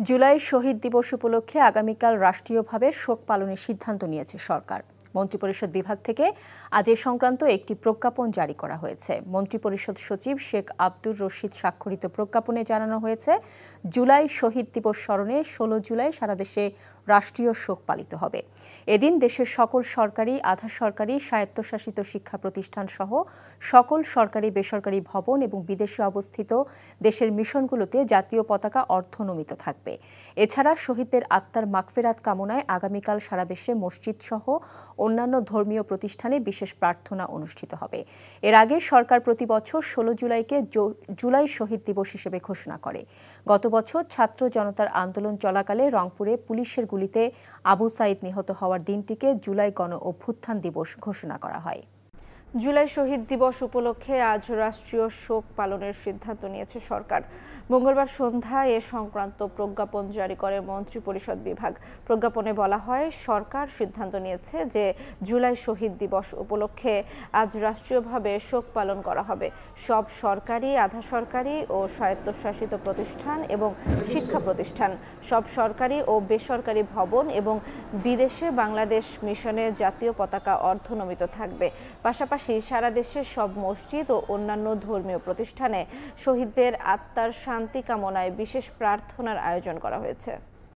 জুলাই শহীদ দিবস উপলক্ষে আগামীকাল রাষ্ট্রীয়ভাবে শোক পালনের সিদ্ধান্ত নিয়েছে সরকার। মন্ত্রিপরিষদ বিভাগ থেকে আজ এ সংক্রান্ত একটি প্রজ্ঞাপন জারি করা হয়েছে। মন্ত্রিপরিষদ সচিব শেখ আব্দুর রশিদ স্বাক্ষরিত প্রজ্ঞাপনে জানানো হয়েছে, জুলাই শহীদ দিবস স্মরণে ১৬ জুলাই সারা দেশে রাষ্ট্রীয় শোক পালিত হবে। এদিন দেশের সকল সরকারি, আধা সরকারি, স্বায়ত্তশাসিত শিক্ষা প্রতিষ্ঠান সহ সকল সরকারি বেসরকারি ভবন এবং বিদেশে অবস্থিত দেশের মিশনগুলোতে জাতীয় পতাকা অর্ধনমিত থাকবে। এছাড়া শহীদদের আত্মার মাগফিরাত কামনায় আগামীকাল সারা দেশে মসজিদ সহ অন্যান্য ধর্মীয় প্রতিষ্ঠানে বিশেষ প্রার্থনা অনুষ্ঠিত হবে। এর আগে সরকার প্রতি বছর ১৬ জুলাইকে জুলাই শহীদ দিবস হিসেবে ঘোষণা করে। গত বছর ছাত্র জনতার আন্দোলন চলাকালে রংপুরে পুলিশের গুলিতে আবু সাঈদ নিহত হওয়ার দিনটিকে জুলাই গণ অভ্যুত্থান দিবস ঘোষণা করা হয়। জুলাই শহীদ দিবস উপলক্ষে আজ রাষ্ট্রীয় শোক পালনের সিদ্ধান্ত নিয়েছে সরকার। মঙ্গলবার সন্ধ্যায় এ সংক্রান্ত প্রজ্ঞাপন জারি করে মন্ত্রিপরিষদ বিভাগ। প্রজ্ঞাপনে বলা হয়, সরকার সিদ্ধান্ত নিয়েছে যে জুলাই শহীদ দিবস উপলক্ষে আজ রাষ্ট্রীয়ভাবে শোক পালন করা হবে। সব সরকারি, আধা সরকারি ও স্বায়ত্তশাসিত প্রতিষ্ঠান এবং শিক্ষা প্রতিষ্ঠান, সব সরকারি ও বেসরকারি ভবন এবং বিদেশে বাংলাদেশ মিশনে জাতীয় পতাকা অর্ধনমিত থাকবে। পাশাপাশি সারা দেশের সব মসজিদ ও অন্যান্য ধর্মীয় প্রতিষ্ঠানে শহীদদের আত্মার শান্তি কামনায় বিশেষ প্রার্থনার আয়োজন করা হয়েছে।